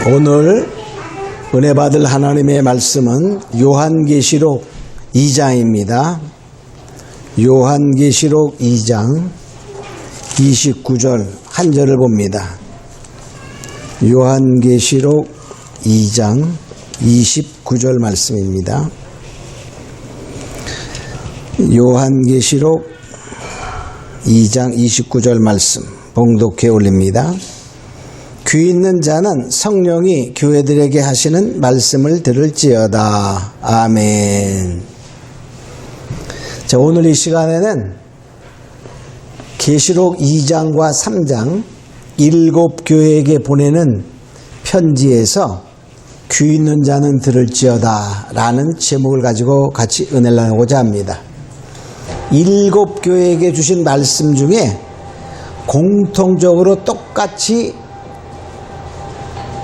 오늘 은혜 받을 하나님의 말씀은 요한계시록 2장입니다. 요한계시록 2장 29절 한 절을 봅니다. 요한계시록 2장 29절 말씀입니다. 요한계시록 2장 29절 말씀 봉독해 올립니다. 귀 있는 자는 성령이 교회들에게 하시는 말씀을 들을지어다. 아멘. 자, 오늘 이 시간에는 계시록 2장과 3장 7교회에게 보내는 편지에서 귀 있는 자는 들을지어다 라는 제목을 가지고 같이 은혜를 나누고자 합니다. 7교회에게 주신 말씀 중에 공통적으로 똑같이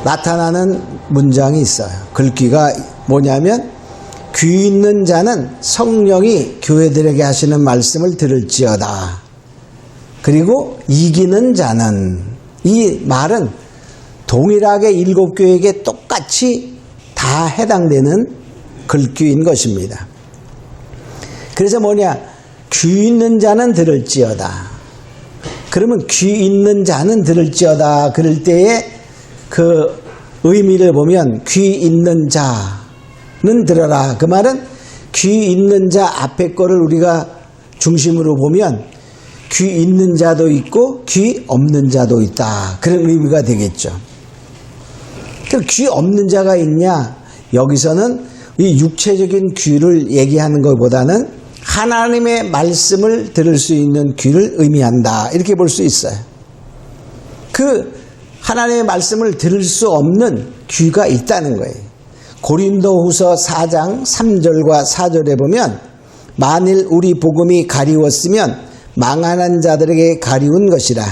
나타나는 문장이 있어요. 글귀가 뭐냐면 귀 있는 자는 성령이 교회들에게 하시는 말씀을 들을지어다. 그리고 이기는 자는, 이 말은 동일하게 7교회에게 똑같이 다 해당되는 글귀인 것입니다. 그래서 뭐냐, 귀 있는 자는 들을지어다. 그러면 귀 있는 자는 들을지어다 그럴 때에 그 의미를 보면 귀 있는 자는 들어라. 그 말은 귀 있는 자 앞에 거를 우리가 중심으로 보면 귀 있는 자도 있고 귀 없는 자도 있다. 그런 의미가 되겠죠. 귀 없는 자가 있냐? 여기서는 이 육체적인 귀를 얘기하는 것보다는 하나님의 말씀을 들을 수 있는 귀를 의미한다. 이렇게 볼 수 있어요. 하나님의 말씀을 들을 수 없는 귀가 있다는 거예요. 고린도후서 4장 3절과 4절에 보면 만일 우리 복음이 가리웠으면 망하는 자들에게 가리운 것이라.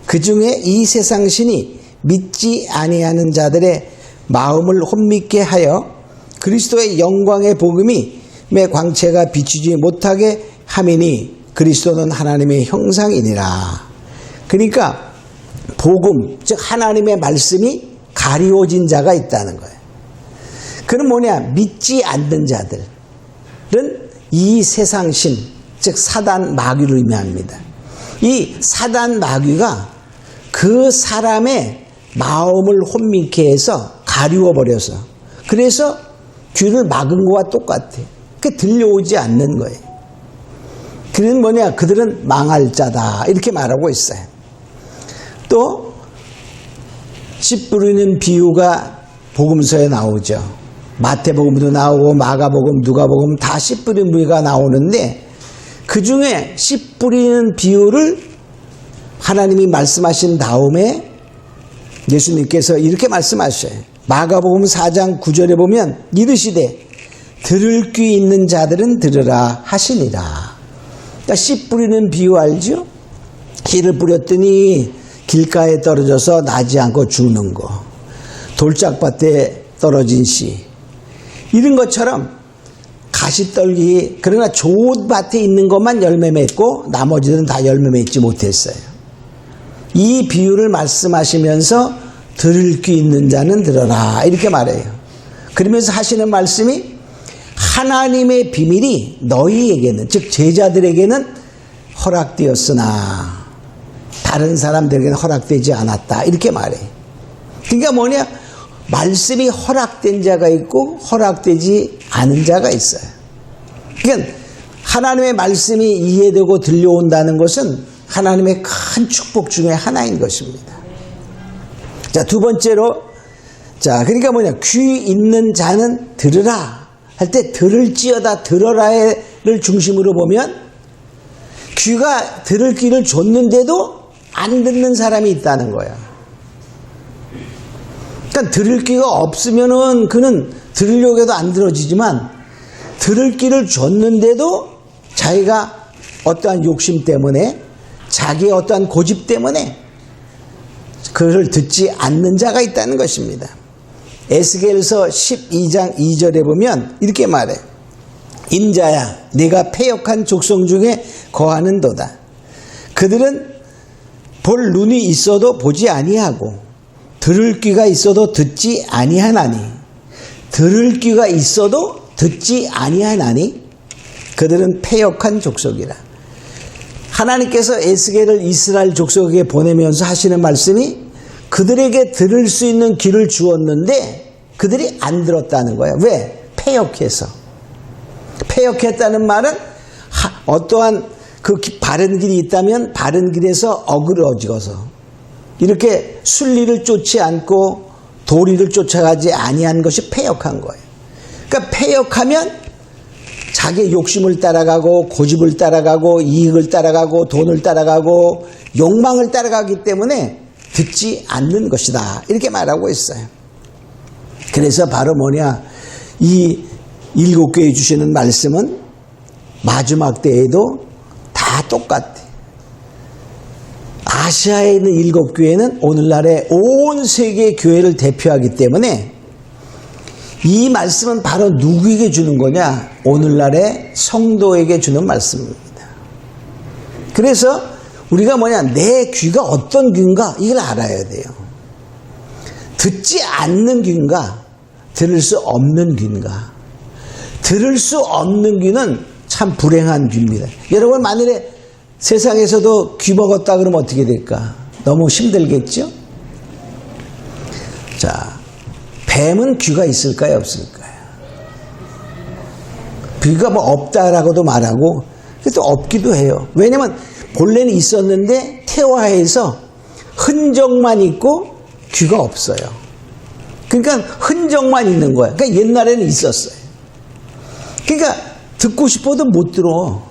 그 중에 이 세상 신이 믿지 아니하는 자들의 마음을 혼미케 하여 그리스도의 영광의 복음이 매 광채가 비추지 못하게 함이니 그리스도는 하나님의 형상이니라. 그러니까 복음, 즉 하나님의 말씀이 가리워진 자가 있다는 거예요. 그는 뭐냐? 믿지 않는 자들은 이 세상신, 즉 사단 마귀를 의미합니다. 이 사단 마귀가 그 사람의 마음을 혼미케 해서 가리워버려서, 그래서 귀를 막은 것과 똑같아요. 그 들려오지 않는 거예요. 그는 뭐냐? 그들은 망할 자다. 이렇게 말하고 있어요. 또 씨 뿌리는 비유가 복음서에 나오죠. 마태복음도 나오고 마가복음, 누가복음 다 씨 뿌리는 비유가 나오는데 그 중에 씨 뿌리는 비유를 하나님이 말씀하신 다음에 예수님께서 이렇게 말씀하셔요. 마가복음 4장 9절에 보면 이르시되 들을 귀 있는 자들은 들으라 하시니라. 그러니까 씨 뿌리는 비유 알죠? 씨를 뿌렸더니 길가에 떨어져서 나지 않고 죽는 거, 돌짝밭에 떨어진 씨, 이런 것처럼 가시떨기, 그러나 좋은 밭에 있는 것만 열매 맺고 나머지는 다 열매 맺지 못했어요. 이 비유를 말씀하시면서 들을 귀 있는 자는 들어라 이렇게 말해요. 그러면서 하시는 말씀이 하나님의 비밀이 너희에게는, 즉 제자들에게는 허락되었으나 다른 사람들에게는 허락되지 않았다 이렇게 말해요. 그러니까 뭐냐? 말씀이 허락된 자가 있고 허락되지 않은 자가 있어요. 그러니까 하나님의 말씀이 이해되고 들려온다는 것은 하나님의 큰 축복 중에 하나인 것입니다. 자, 두 번째로, 자, 그러니까 뭐냐? 귀 있는 자는 들으라 할 때 들을지어다, 들어라를 중심으로 보면 귀가 들을 귀를 줬는데도 안 듣는 사람이 있다는 거야. 그러니까 들을 귀가 없으면은 그는 들으려고 해도 안 들어지지만 들을 귀를 줬는데도 자기가 어떠한 욕심 때문에, 자기의 어떠한 고집 때문에 그를 듣지 않는 자가 있다는 것입니다. 에스겔서 12장 2절에 보면 이렇게 말해. 인자야, 네가 패역한 족속 중에 거하는도다. 그들은 볼 눈이 있어도 보지 아니하고 들을 귀가 있어도 듣지 아니하나니, 들을 귀가 있어도 듣지 아니하나니 그들은 패역한 족속이라. 하나님께서 에스겔을 이스라엘 족속에게 보내면서 하시는 말씀이 그들에게 들을 수 있는 귀를 주었는데 그들이 안 들었다는 거예요. 왜? 패역해서. 패역했다는 말은 어떠한 그 바른 길이 있다면 바른 길에서 어그러져서 이렇게 순리를 쫓지 않고 도리를 쫓아가지 아니한 것이 패역한 거예요. 그러니까 패역하면 자기 욕심을 따라가고 고집을 따라가고 이익을 따라가고 돈을 따라가고 욕망을 따라가기 때문에 듣지 않는 것이다. 이렇게 말하고 있어요. 그래서 바로 뭐냐, 이 7교회 주시는 말씀은 마지막 때에도 다 똑같아. 아시아에 있는 7교회는 오늘날의 온 세계 교회를 대표하기 때문에 이 말씀은 바로 누구에게 주는 거냐? 오늘날의 성도에게 주는 말씀입니다. 그래서 우리가 뭐냐, 내 귀가 어떤 귀인가 이걸 알아야 돼요. 듣지 않는 귀인가, 들을 수 없는 귀인가. 들을 수 없는 귀는 참 불행한 귀입니다. 여러분, 만일에 세상에서도 귀 먹었다 그러면 어떻게 될까? 너무 힘들겠죠? 자, 뱀은 귀가 있을까요, 없을까요? 귀가 뭐 없다라고도 말하고 또 없기도 해요. 왜냐면 본래는 있었는데 태화해서 흔적만 있고 귀가 없어요. 그러니까 흔적만 있는 거야. 그러니까 옛날에는 있었어요. 그러니까 듣고 싶어도 못 들어.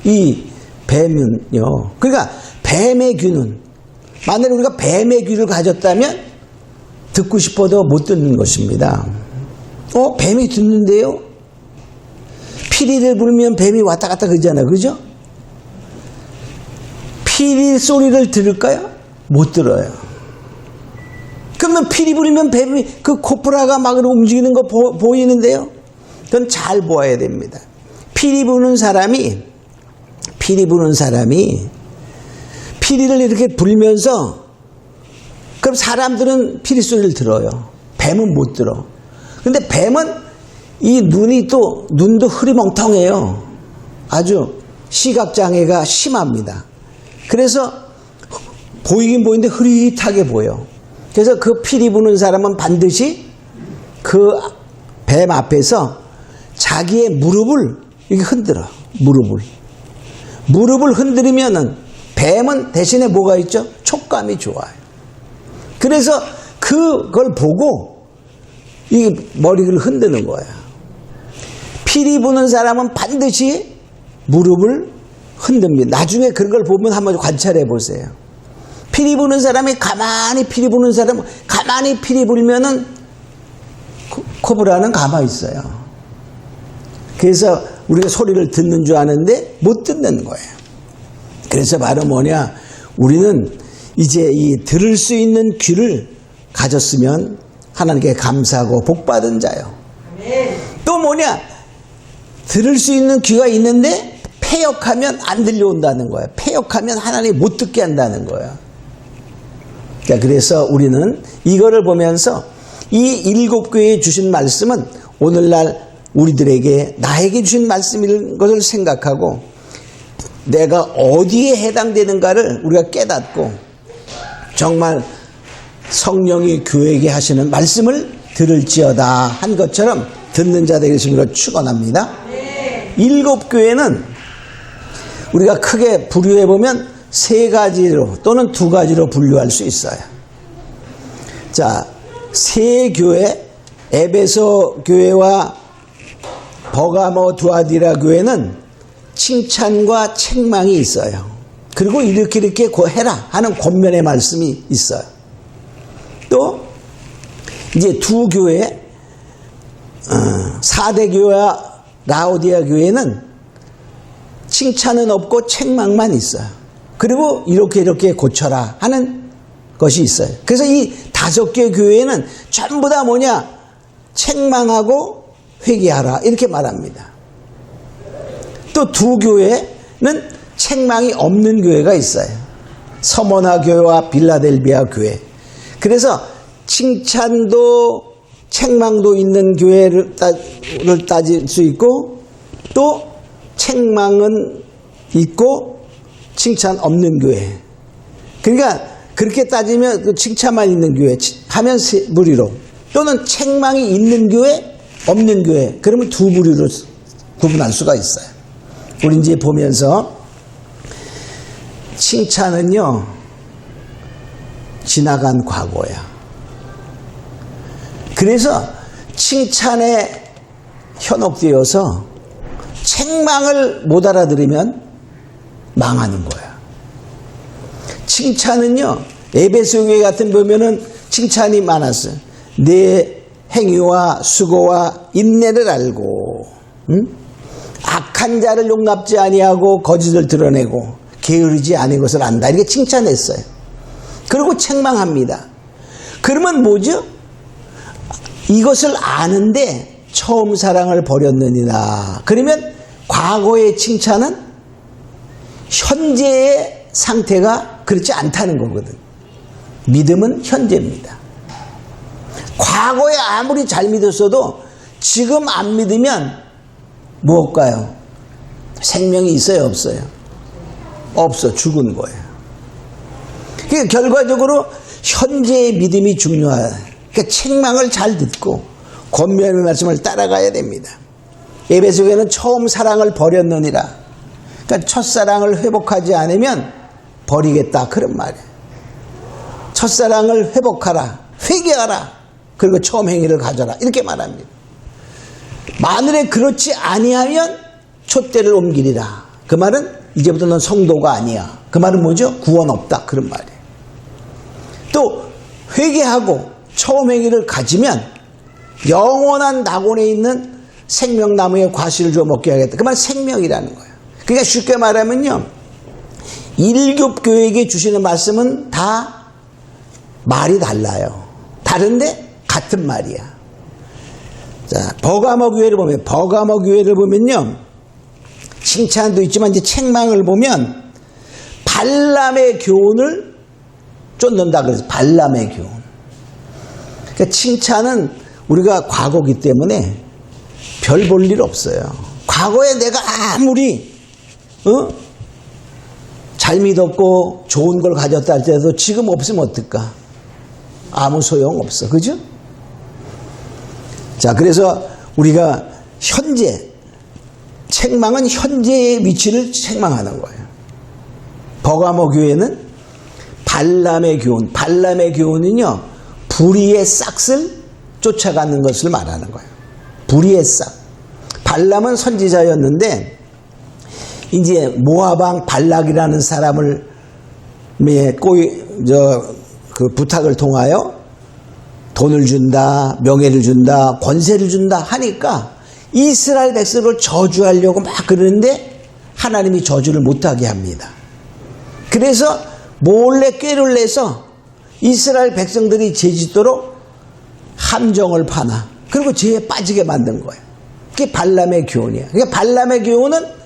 이 뱀은요. 그러니까 뱀의 귀는, 만약에 우리가 뱀의 귀를 가졌다면 듣고 싶어도 못 듣는 것입니다. 뱀이 듣는데요? 피리를 부르면 뱀이 왔다 갔다 그러잖아요. 그죠? 피리 소리를 들을까요? 못 들어요. 그러면 피리 부르면 뱀이 그 코프라가 막 움직이는 거 보이는데요? 그건 잘 보아야 됩니다. 피리 부는 사람이 피리를 이렇게 불면서, 그럼 사람들은 피리 소리를 들어요. 뱀은 못 들어. 근데 뱀은 이 눈도 흐리멍텅해요. 아주 시각장애가 심합니다. 그래서 보이긴 보이는데 흐릿하게 보여. 그래서 그 피리 부는 사람은 반드시 그 뱀 앞에서 자기의 무릎을 이렇게 흔들어. 무릎을 흔들면은 뱀은 대신에 뭐가 있죠? 촉감이 좋아요. 그래서 그걸 보고 이 머리를 흔드는 거야. 피리 부는 사람은 반드시 무릎을 흔듭니다. 나중에 그런 걸 보면 한번 관찰해 보세요. 피리 부는 사람이 가만히 피리 부는 사람은 가만히 피리 불면은 코브라는 가만히 있어요. 그래서 우리가 소리를 듣는 줄 아는데 못 듣는 거예요. 그래서 바로 뭐냐, 우리는 이제 이 들을 수 있는 귀를 가졌으면 하나님께 감사하고 복받은 자요. 또 뭐냐, 들을 수 있는 귀가 있는데 패역하면 안 들려온다는 거예요. 패역하면 하나님이 못 듣게 한다는 거예요. 그래서 우리는 이거를 보면서 이 7교회에 주신 말씀은 오늘날 우리들에게, 나에게 주신 말씀인 것을 생각하고 내가 어디에 해당되는가를 우리가 깨닫고 정말 성령이 교회에게 하시는 말씀을 들을지어다 한 것처럼 듣는 자 되시기를 축원합니다. 7교회는 우리가 크게 분류해 보면 3가지로 또는 2가지로 분류할 수 있어요. 자, 세 교회, 에베소 교회와 버가모 두아디라 교회는 칭찬과 책망이 있어요. 그리고 이렇게 해라 하는 권면의 말씀이 있어요. 또 이제 2교회, 4대 교회와 라오디아 교회는 칭찬은 없고 책망만 있어요. 그리고 이렇게 고쳐라 하는 것이 있어요. 그래서 이 5개 교회는 전부 다 뭐냐, 책망하고 회개하라 이렇게 말합니다. 또 2교회는 책망이 없는 교회가 있어요. 서머나 교회와 빌라델비아 교회. 그래서 칭찬도 책망도 있는 교회를 따질 수 있고 또 책망은 있고 칭찬 없는 교회. 그러니까 그렇게 따지면 그 칭찬만 있는 교회 하면 세 부류로 또는 책망이 있는 교회 없는 교회 그러면 두 부류로 구분할 수가 있어요. 우리 이제 보면서 칭찬은요 지나간 과거야. 그래서 칭찬에 현혹되어서 책망을 못 알아들으면 망하는 거야. 칭찬은요 에베소 교회 같은 보면은 칭찬이 많았어요. 내 행위와 수고와 인내를 알고 악한 자를 용납지 아니하고 거짓을 드러내고 게으르지 않은 것을 안다. 이렇게 칭찬했어요. 그리고 책망합니다. 그러면 뭐죠? 이것을 아는데 처음 사랑을 버렸느니라. 그러면 과거의 칭찬은 현재의 상태가 그렇지 않다는 거거든. 믿음은 현재입니다. 과거에 아무리 잘 믿었어도 지금 안 믿으면 무엇일까요? 생명이 있어요, 없어요? 없어, 죽은 거예요. 그러니까 결과적으로 현재의 믿음이 중요하다. 그러니까 책망을 잘 듣고 권면의 말씀을 따라가야 됩니다. 에베소교회는 처음 사랑을 버렸느니라. 그러니까 첫사랑을 회복하지 않으면 버리겠다 그런 말이에요. 첫사랑을 회복하라, 회개하라, 그리고 처음 행위를 가져라 이렇게 말합니다. 만일에 그렇지 아니하면 촛대를 옮기리라. 그 말은 이제부터 넌 성도가 아니야. 그 말은 뭐죠? 구원 없다 그런 말이에요. 또 회개하고 처음 행위를 가지면 영원한 낙원에 있는 생명나무의 과실을 줘 먹게 하겠다. 그 말 생명이라는 거예요. 그러니까 쉽게 말하면요, 일교교회에게 주시는 말씀은 다 말이 달라요. 다른데 같은 말이야. 자, 버가모 교회를 보면요, 칭찬도 있지만 이제 책망을 보면 발람의 교훈을 쫓는다 그래서 발람의 교훈. 그러니까 칭찬은 우리가 과거기 때문에 별 볼 일 없어요. 과거에 내가 아무리 잘 믿었고 좋은 걸 가졌다 할때도 지금 없으면 어떨까? 아무 소용 없어. 그죠? 자, 그래서 우리가 현재, 책망은 현재의 위치를 책망하는 거예요. 버가모 교회는 발람의 교훈, 발람의 교훈은요, 불의의 싹을 쫓아가는 것을 말하는 거예요. 불의의 싹. 발람은 선지자였는데, 이제 모압왕 발락이라는 사람을 그 부탁을 통하여 돈을 준다, 명예를 준다, 권세를 준다 하니까 이스라엘 백성을 저주하려고 막 그러는데 하나님이 저주를 못하게 합니다. 그래서 몰래 꾀를 내서 이스라엘 백성들이 죄짓도록 함정을 파나 그리고 죄에 빠지게 만든 거예요. 그게 발람의 교훈이에요. 그러니까 발람의 교훈은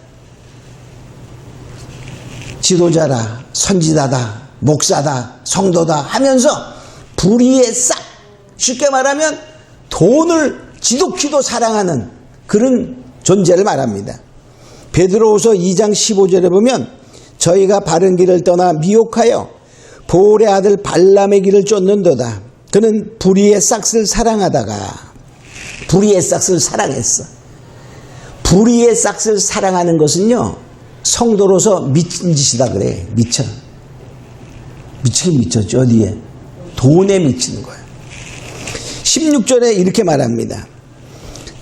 지도자라, 선지자다, 목사다, 성도다 하면서 불의의 싹, 쉽게 말하면 돈을 지독히도 사랑하는 그런 존재를 말합니다. 베드로후서 2장 15절에 보면 저희가 바른 길을 떠나 미혹하여 보올의 아들 발람의 길을 쫓는도다. 그는 불의의 싹을 사랑하다가 불의의 싹을 사랑했어. 불의의 싹을 사랑하는 것은요, 성도로서 미친 짓이다 그래. 미치긴 미쳤죠. 어디에? 돈에 미치는 거예요. 16절에 이렇게 말합니다.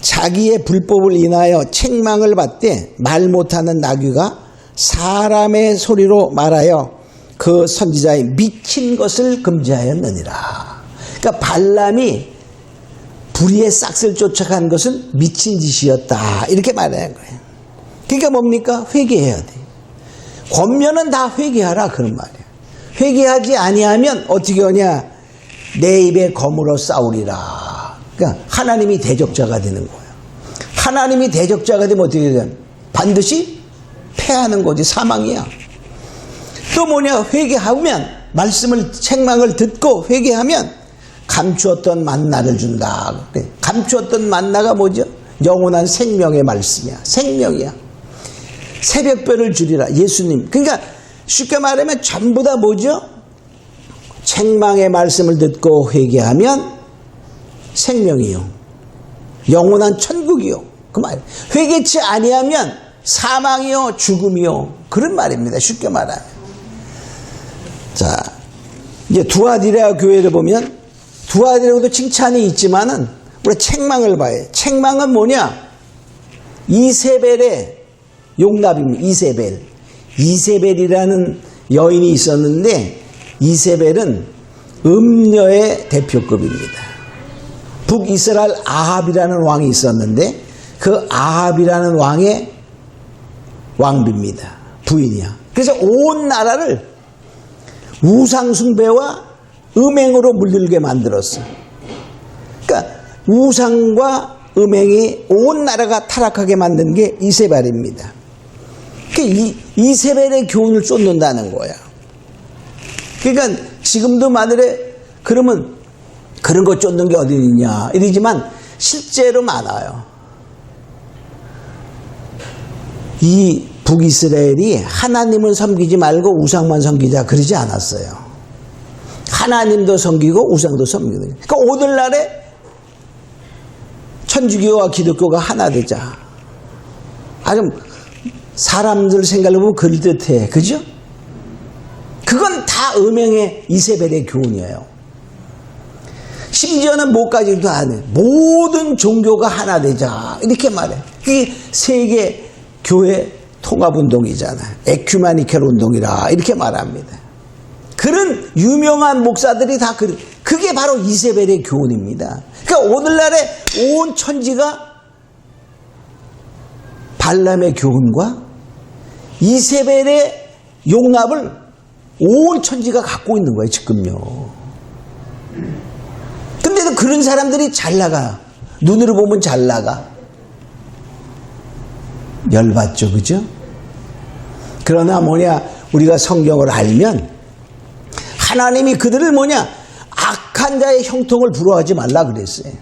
자기의 불법을 인하여 책망을 받되 말 못하는 나귀가 사람의 소리로 말하여 그 선지자의 미친 것을 금지하였느니라. 그러니까 발람이 불의의 싹을 쫓아간 것은 미친 짓이었다. 이렇게 말하는 거예요. 그러니까 뭡니까? 회개해야 돼. 권면은 다 회개하라 그런 말이에요. 회개하지 아니하면 어떻게 하냐? 내 입에 검으로 싸우리라. 그러니까 하나님이 대적자가 되는 거예요. 하나님이 대적자가 되면 어떻게 되냐? 반드시 패하는 거지. 사망이야. 또 뭐냐? 회개하면 말씀을 책망을 듣고 회개하면 감추었던 만나를 준다. 감추었던 만나가 뭐죠? 영원한 생명의 말씀이야. 생명이야. 새벽별을 주리라. 예수님. 그러니까 쉽게 말하면 전부 다 뭐죠? 책망의 말씀을 듣고 회개하면 생명이요. 영원한 천국이요. 그 말. 회개치 아니하면 사망이요, 죽음이요. 그런 말입니다. 쉽게 말하면. 자, 이제 두아디라 교회를 보면 두아디라고도 칭찬이 있지만은 우리 책망을 봐요. 책망은 뭐냐? 이세벨의 용납입니다. 이세벨이라는 여인이 있었는데 이세벨은 음녀의 대표급입니다. 북이스라엘 아합이라는 왕이 있었는데 그 아합이라는 왕의 왕비입니다. 부인이야. 그래서 온 나라를 우상숭배와 음행으로 물들게 만들었어. 그러니까 우상과 음행이 온 나라가 타락하게 만든 게 이세벨입니다. 이세벨의 교훈을 쫓는다는 거야. 그러니까 지금도 만일에 그러면 그런 거 쫓는 게 어디 있냐 이러지만 실제로 많아요. 이 북이스라엘이 하나님을 섬기지 말고 우상만 섬기자 그러지 않았어요. 하나님도 섬기고 우상도 섬기고. 그러니까 오늘날에 천주교와 기독교가 하나 되자. 아주 사람들 생각을 보면 그럴듯해. 그죠? 그건 다 음행의 이세벨의 교훈이에요. 심지어는 뭐까지도 안 해. 모든 종교가 하나 되자. 이렇게 말해. 이게 세계 교회 통합운동이잖아. 에큐메니컬 운동이라. 이렇게 말합니다. 그런 유명한 목사들이 다 그게 바로 이세벨의 교훈입니다. 그러니까 오늘날에 온 천지가 발람의 교훈과 이세벨의 용납을 온 천지가 갖고 있는 거예요, 지금요. 근데도 그런 사람들이 잘 나가. 눈으로 보면 잘 나가. 열받죠, 그죠? 그러나 뭐냐, 우리가 성경을 알면 하나님이 그들을 뭐냐, 악한 자의 형통을 부러워하지 말라 그랬어요.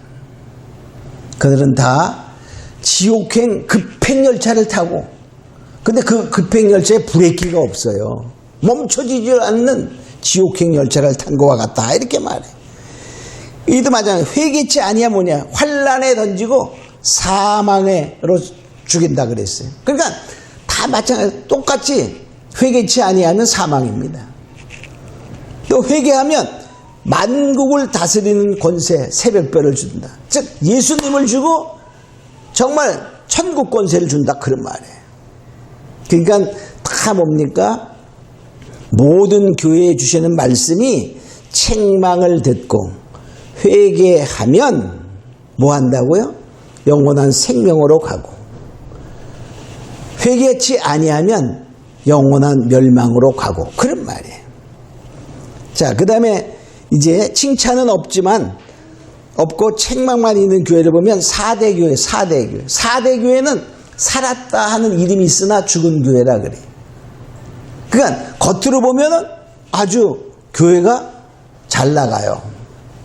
그들은 다 지옥행 급행열차를 타고, 근데 그 급행열차에 브레이크가 없어요. 멈춰지지 않는 지옥행 열차를 탄 것과 같다. 이렇게 말해. 이도 마찬가지로 회개치 아니야 뭐냐, 환란에 던지고 사망으로 죽인다 그랬어요. 그러니까 다 마찬가지, 똑같이 회개치 아니하면 사망입니다. 또 회개하면 만국을 다스리는 권세, 새벽별을 준다. 즉 예수님을 주고 정말 천국 권세를 준다, 그런 말이에요. 그러니까 다 뭡니까? 모든 교회에 주시는 말씀이 책망을 듣고 회개하면 뭐 한다고요? 영원한 생명으로 가고, 회개치 아니하면 영원한 멸망으로 가고, 그런 말이에요. 자, 그 다음에 이제 칭찬은 없고 책망만 있는 교회를 보면 4대 교회. 4대 교회는 살았다 하는 이름이 있으나 죽은 교회라 그래. 그러니까 겉으로 보면은 아주 교회가 잘 나가요.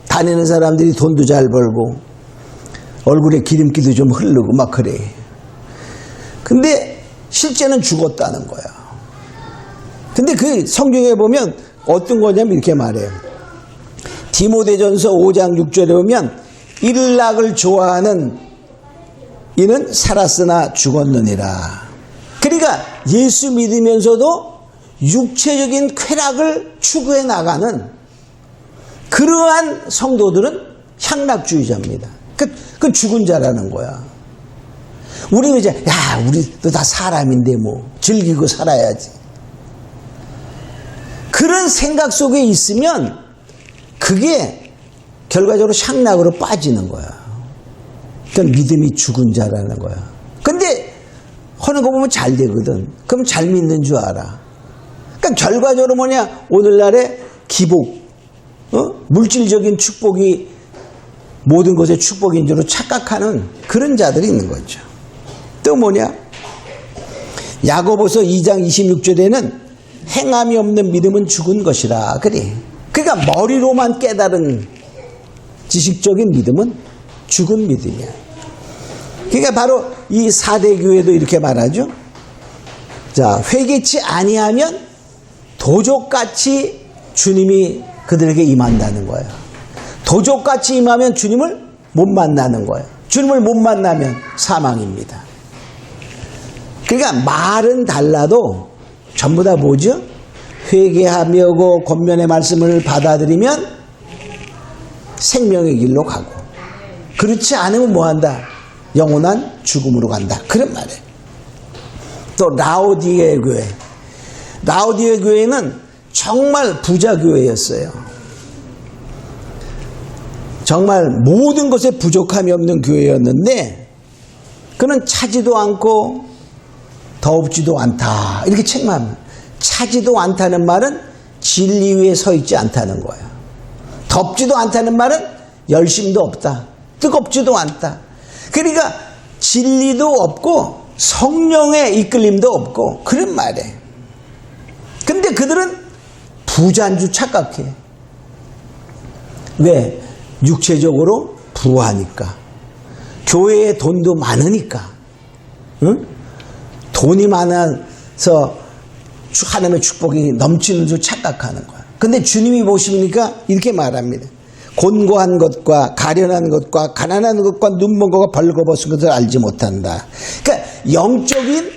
다니는 사람들이 돈도 잘 벌고 얼굴에 기름기도 좀 흐르고 막 그래. 근데 실제는 죽었다는 거야. 근데 그 성경에 보면 어떤 거냐면 이렇게 말해요. 디모데전서 5장 6절에 보면 일락을 좋아하는 이는 살았으나 죽었느니라. 그러니까 예수 믿으면서도 육체적인 쾌락을 추구해 나가는 그러한 성도들은 향락주의자입니다. 그 죽은 자라는 거야. 우리는 이제 우리도 다 사람인데 뭐 즐기고 살아야지. 그런 생각 속에 있으면 그게 결과적으로 향락으로 빠지는 거야. 그러니까 믿음이 죽은 자라는 거야. 근데 하는 거 보면 잘 되거든. 그럼 잘 믿는 줄 알아. 그러니까 결과적으로 뭐냐, 오늘날의 기복, 물질적인 축복이 모든 것의 축복인 줄로 착각하는 그런 자들이 있는 거죠. 또 뭐냐, 야고보서 2장 26절에는 행함이 없는 믿음은 죽은 것이라. 그래. 그러니까 머리로만 깨달은 지식적인 믿음은 죽은 믿음이야. 그러니까 바로 이 4대 교회도 이렇게 말하죠. 자, 회개치 아니하면 도적같이 주님이 그들에게 임한다는 거예요. 도적같이 임하면 주님을 못 만나는 거예요. 주님을 못 만나면 사망입니다. 그러니까 말은 달라도 전부 다 뭐죠? 회개하며 권면의 말씀을 받아들이면 생명의 길로 가고, 그렇지 않으면 뭐한다? 영원한 죽음으로 간다. 그런 말이에요. 또 라오디게 교회. 라오디게 교회는 정말 부자 교회였어요. 정말 모든 것에 부족함이 없는 교회였는데 그는 차지도 않고 더럽지도 않다. 이렇게 책망합니다. 차지도 않다는 말은 진리 위에 서 있지 않다는 거예요. 덥지도 않다는 말은 열심도 없다. 뜨겁지도 않다. 그러니까 진리도 없고 성령의 이끌림도 없고 그런 말이에요. 근데 그들은 부자인 줄 착각해. 왜? 육체적으로 부하니까. 교회에 돈도 많으니까. 응? 돈이 많아서 하나님의 축복이 넘치는 줄 착각하는 거야. 근데 주님이 보시니까 이렇게 말합니다. 곤고한 것과 가련한 것과 가난한 것과 눈먼 것과 벌거벗은 것을 알지 못한다. 그러니까 영적인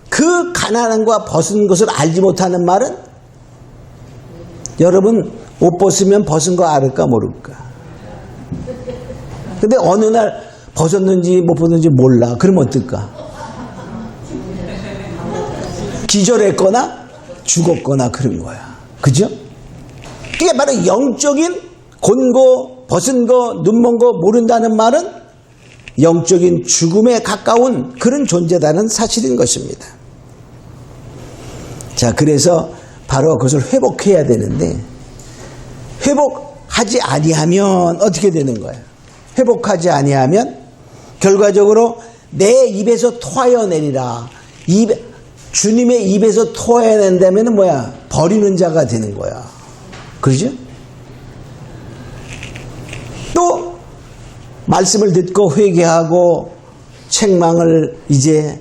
그 가난함과 벗은 것을 알지 못하는 말은, 여러분 옷 벗으면 벗은 거 알을까 모를까? 근데 어느 날 벗었는지 못 벗었는지 몰라. 그러면 어떨까? 기절했거나 죽었거나 그런 거야. 그죠? 그게 바로 영적인 곤고, 벗은 거, 눈먼 거 모른다는 말은 영적인 죽음에 가까운 그런 존재다는 사실인 것입니다. 자, 그래서 바로 그것을 회복해야 되는데, 회복하지 아니하면 어떻게 되는 거예요? 회복하지 아니하면 결과적으로 내 입에서 토하여 내리라. 주님의 입에서 토해낸다면 뭐야? 버리는 자가 되는 거야. 그러죠? 또 말씀을 듣고 회개하고 책망을 이제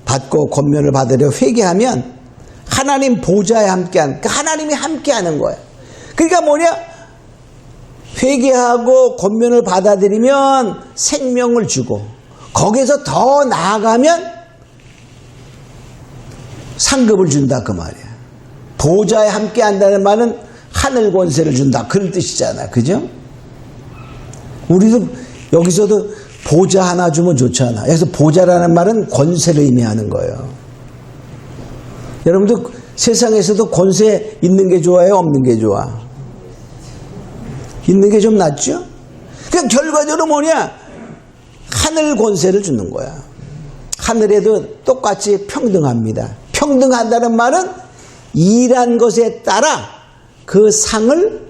받고 권면을 받으려 회개하면 하나님 보좌에 함께한, 그 하나님이 함께하는 거야. 그러니까 뭐냐? 회개하고 권면을 받아들이면 생명을 주고, 거기에서 더 나아가면 상급을 준다 그 말이야. 보좌에 함께 한다는 말은 하늘 권세를 준다 그런 뜻이잖아. 그죠? 우리도 여기서도 보좌 하나 주면 좋잖아. 여기서 보좌라는 말은 권세를 의미하는 거예요. 여러분도 세상에서도 권세 있는 게 좋아요? 없는 게 좋아? 있는 게 좀 낫죠? 그냥 결과적으로 뭐냐? 하늘 권세를 주는 거야. 하늘에도 똑같이 평등합니다. 평등한다는 말은 일한 것에 따라 그 상을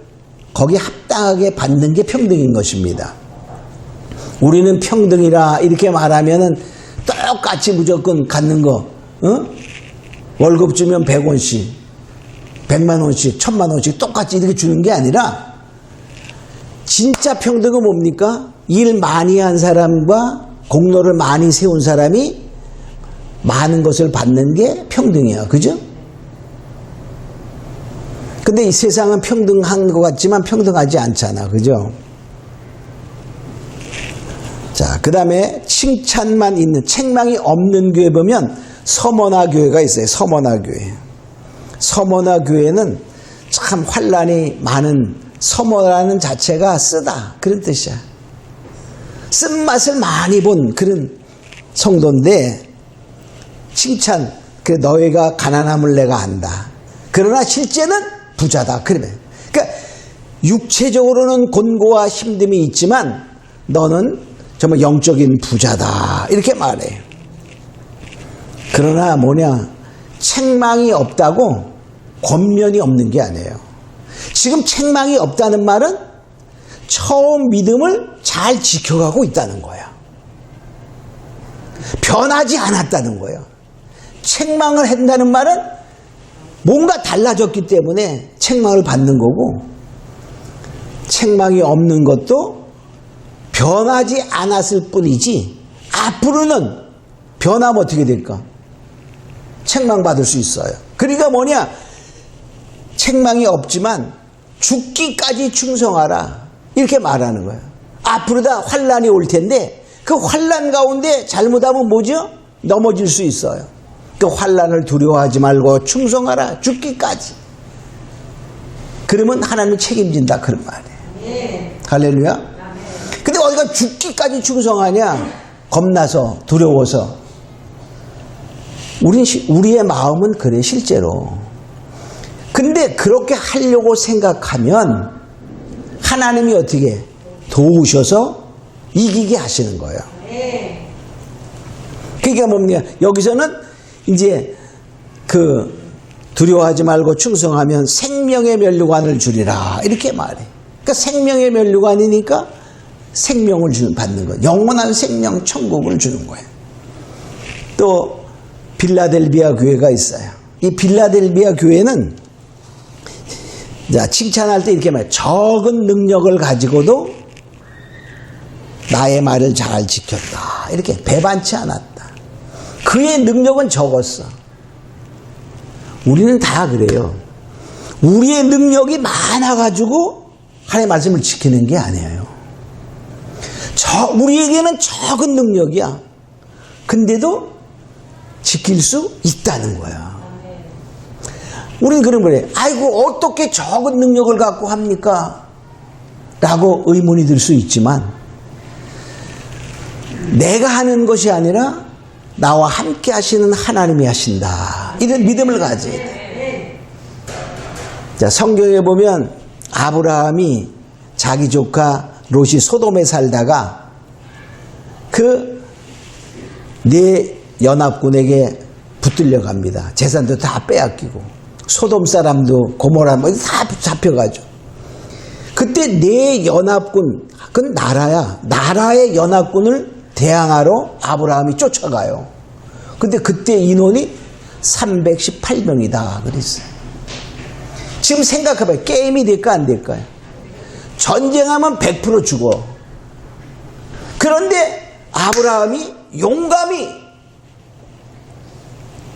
거기에 합당하게 받는 게 평등인 것입니다. 우리는 평등이라 이렇게 말하면은 똑같이 무조건 갖는 거, 월급 주면 100원씩, 100만 원씩, 1000만 원씩 똑같이 이렇게 주는 게 아니라, 진짜 평등은 뭡니까? 일 많이 한 사람과 공로를 많이 세운 사람이 많은 것을 받는 게 평등이야. 그죠? 근데 이 세상은 평등한 것 같지만 평등하지 않잖아. 그죠? 자, 그 다음에 칭찬만 있는, 책망이 없는 교회 보면 서머나 교회가 있어요. 서머나 교회. 서머나 교회는 참 환란이 많은, 서머라는 자체가 쓰다 그런 뜻이야. 쓴맛을 많이 본 그런 성도인데, 칭찬, 그래 너희가 가난함을 내가 안다. 그러나 실제는 부자다. 그러면, 그러니까 육체적으로는 곤고와 힘듦이 있지만 너는 정말 영적인 부자다. 이렇게 말해. 그러나 뭐냐? 책망이 없다고 권면이 없는 게 아니에요. 지금 책망이 없다는 말은 처음 믿음을 잘 지켜가고 있다는 거야. 변하지 않았다는 거예요. 책망을 한다는 말은 뭔가 달라졌기 때문에 책망을 받는 거고, 책망이 없는 것도 변하지 않았을 뿐이지 앞으로는 변하면 어떻게 될까? 책망받을 수 있어요. 그러니까 뭐냐? 책망이 없지만 죽기까지 충성하라 이렇게 말하는 거예요. 앞으로 다 환난이 올 텐데 그 환난 가운데 잘못하면 뭐죠? 넘어질 수 있어요. 그 환난을 두려워하지 말고 충성하라 죽기까지. 그러면 하나님이 책임진다 그런 말이에요. 네. 할렐루야. 근데 어디가 죽기까지 충성하냐? 겁나서 두려워서. 우리의 마음은 그래 실제로. 근데 그렇게 하려고 생각하면 하나님이 어떻게 도우셔서 이기게 하시는 거예요. 그러니까 뭡니까? 여기서는 이제 그 두려워하지 말고 충성하면 생명의 면류관을 주리라 이렇게 말해. 그러니까 생명의 면류관이니까 생명을 받는 거예요. 영원한 생명 천국을 주는 거예요. 또 빌라델비아 교회가 있어요. 이 빌라델비아 교회는 자, 칭찬할 때 이렇게 말해요. 적은 능력을 가지고도 나의 말을 잘 지켰다. 이렇게 배반치 않았다. 그의 능력은 적었어. 우리는 다 그래요. 우리의 능력이 많아가지고 하나님의 말씀을 지키는 게 아니에요. 우리에게는 적은 능력이야. 근데도 지킬 수 있다는 거야. 우리는 그런 거예요. 아이고 어떻게 적은 능력을 갖고 합니까? 라고 의문이 들 수 있지만 내가 하는 것이 아니라 나와 함께 하시는 하나님이 하신다. 이런 믿음을 가져야 돼. 자, 성경에 보면 아브라함이 자기 조카 롯이 소돔에 살다가 그 네 연합군에게 붙들려 갑니다. 재산도 다 빼앗기고 소돔 사람도 고모라 뭐 다 잡혀가죠. 그때 네 연합군, 그건 나라야. 나라의 연합군을 대항하러 아브라함이 쫓아가요. 근데 그때 인원이 318명이다 그랬어요. 지금 생각해봐요. 게임이 될까 안 될까요? 전쟁하면 100% 죽어. 그런데 아브라함이 용감히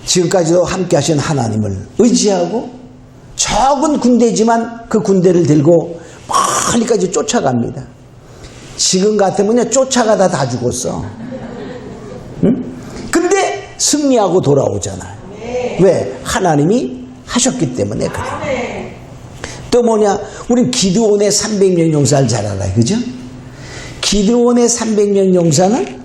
지금까지도 함께 하신 하나님을 의지하고 적은 군대지만 그 군대를 들고 멀리까지 쫓아갑니다. 지금 같으면 쫓아가다 다 죽었어. 응? 근데 승리하고 돌아오잖아요. 왜? 하나님이 하셨기 때문에 그래요. 또 뭐냐? 우린 기드온의 300년 용사를 잘 알아요. 그죠? 기드온의 300년 용사는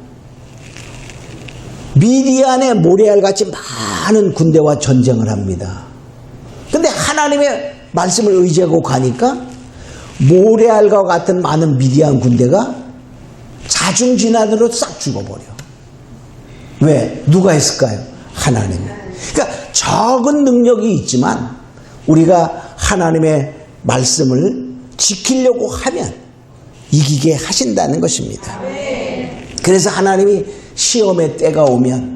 미디안의 모레알 같이 많은 군대와 전쟁을 합니다. 근데 하나님의 말씀을 의지하고 가니까 모레알과 같은 많은 미디안 군대가 자중진환으로 싹 죽어버려. 왜? 누가 했을까요? 하나님. 그러니까 적은 능력이 있지만 우리가 하나님의 말씀을 지키려고 하면 이기게 하신다는 것입니다. 그래서 하나님이 시험의 때가 오면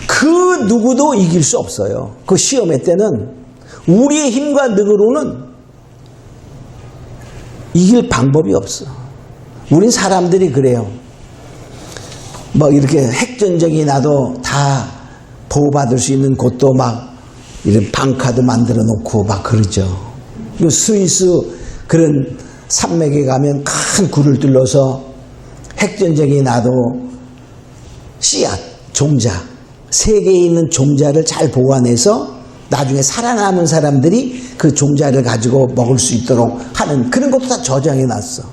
그 누구도 이길 수 없어요. 그 시험의 때는 우리의 힘과 능으로는 이길 방법이 없어. 우린 사람들이 그래요. 뭐 이렇게 핵전쟁이 나도 다 보호받을 수 있는 곳도 막 이런 방카도 만들어 놓고 막 그러죠. 스위스 그런 산맥에 가면 큰 굴을 뚫러서 핵전쟁이 나도 씨앗, 종자, 세계에 있는 종자를 잘 보관해서 나중에 살아남은 사람들이 그 종자를 가지고 먹을 수 있도록 하는 그런 것도 다 저장해 놨어.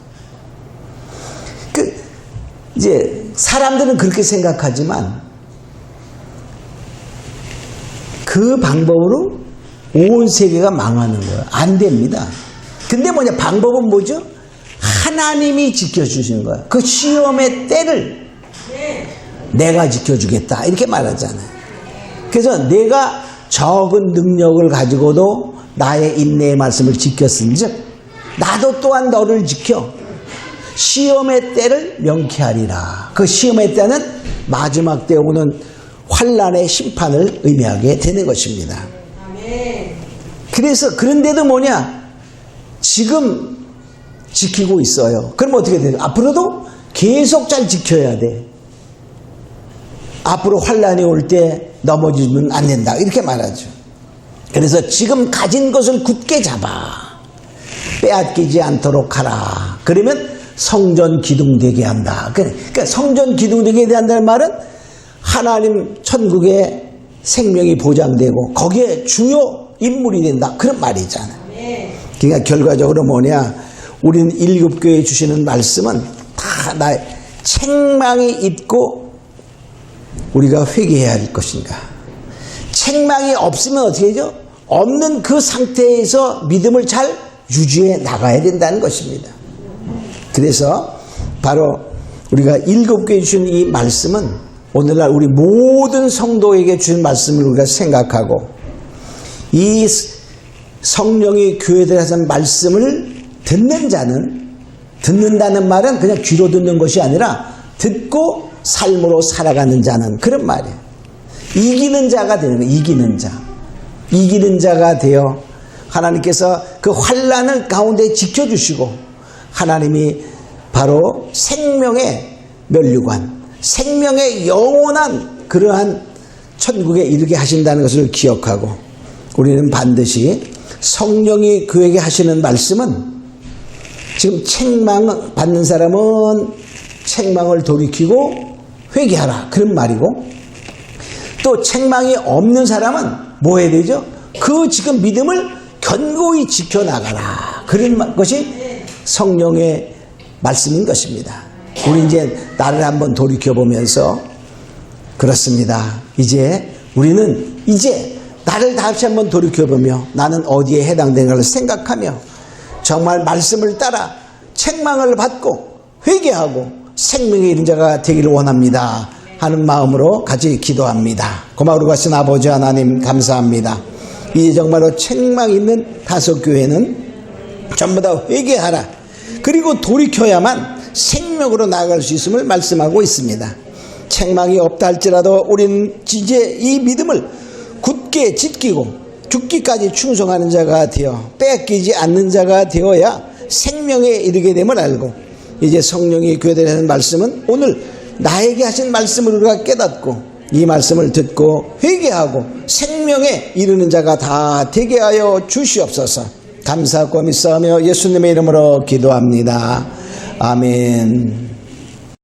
이제 사람들은 그렇게 생각하지만 그 방법으로 온 세계가 망하는 거예요. 안 됩니다. 근데 뭐냐? 방법은 뭐죠? 하나님이 지켜주시는 거예요. 그 시험의 때를 내가 지켜주겠다 이렇게 말하잖아요. 그래서 내가 적은 능력을 가지고도 나의 인내의 말씀을 지켰은즉 나도 또한 너를 지켜 시험의 때를 명쾌하리라. 그 시험의 때는 마지막 때 오는 환난의 심판을 의미하게 되는 것입니다. 그래서 그런데도 뭐냐? 지금 지키고 있어요. 그럼 어떻게 돼요? 앞으로도 계속 잘 지켜야 돼. 앞으로 환란이 올 때 넘어지면 안 된다. 이렇게 말하죠. 그래서 지금 가진 것을 굳게 잡아. 빼앗기지 않도록 하라. 그러면 성전 기둥되게 한다. 그러니까 성전 기둥되게 한다는 말은 하나님 천국의 생명이 보장되고 거기에 주요 인물이 된다. 그런 말이잖아요. 그러니까 결과적으로 뭐냐? 우리는 일곱교회에 주시는 말씀은 다 나의 책망이 있고 우리가 회개해야 할 것인가. 책망이 없으면 어떻게 되죠? 없는 그 상태에서 믿음을 잘 유지해 나가야 된다는 것입니다. 그래서 바로 우리가 일곱교회에 주신 이 말씀은 오늘날 우리 모든 성도에게 주신 말씀을 우리가 생각하고 이 성령의 교회에 하신 말씀을 듣는 자는, 듣는다는 말은 그냥 귀로 듣는 것이 아니라 듣고 삶으로 살아가는 자는, 그런 말이에요. 이기는 자가 되는 거예요. 이기는 자. 이기는 자가 되어 하나님께서 그 환난을 가운데 지켜주시고 하나님이 바로 생명의 면류관, 생명의 영원한 그러한 천국에 이르게 하신다는 것을 기억하고 우리는 반드시 성령이 그에게 하시는 말씀은 지금 책망 받는 사람은 책망을 돌이키고 회개하라, 그런 말이고, 또 책망이 없는 사람은 뭐 해야 되죠? 그 지금 믿음을 견고히 지켜나가라, 그런 것이 성령의 말씀인 것입니다. 우리 이제 나를 한번 돌이켜보면서 그렇습니다. 이제 우리는 이제 나를 다시 한번 돌이켜보며 나는 어디에 해당되는가를 생각하며 정말 말씀을 따라 책망을 받고 회개하고 생명의 이른 자가 되기를 원합니다 하는 마음으로 같이 기도합니다. 고마우로 가신 아버지 하나님 감사합니다. 이제 정말로 책망 있는 다섯교회는 전부 다 회개하라, 그리고 돌이켜야만 생명으로 나아갈 수 있음을 말씀하고 있습니다. 책망이 없다 할지라도 우리는 이제 이 믿음을 굳게 지키고 죽기까지 충성하는 자가 되어 뺏기지 않는 자가 되어야 생명에 이르게 됨을 알고, 이제 성령이 교회에 하는 말씀은 오늘 나에게 하신 말씀을 우리가 깨닫고 이 말씀을 듣고 회개하고 생명에 이르는 자가 다 되게 하여 주시옵소서. 감사하고 믿사오며 예수님의 이름으로 기도합니다. 아멘.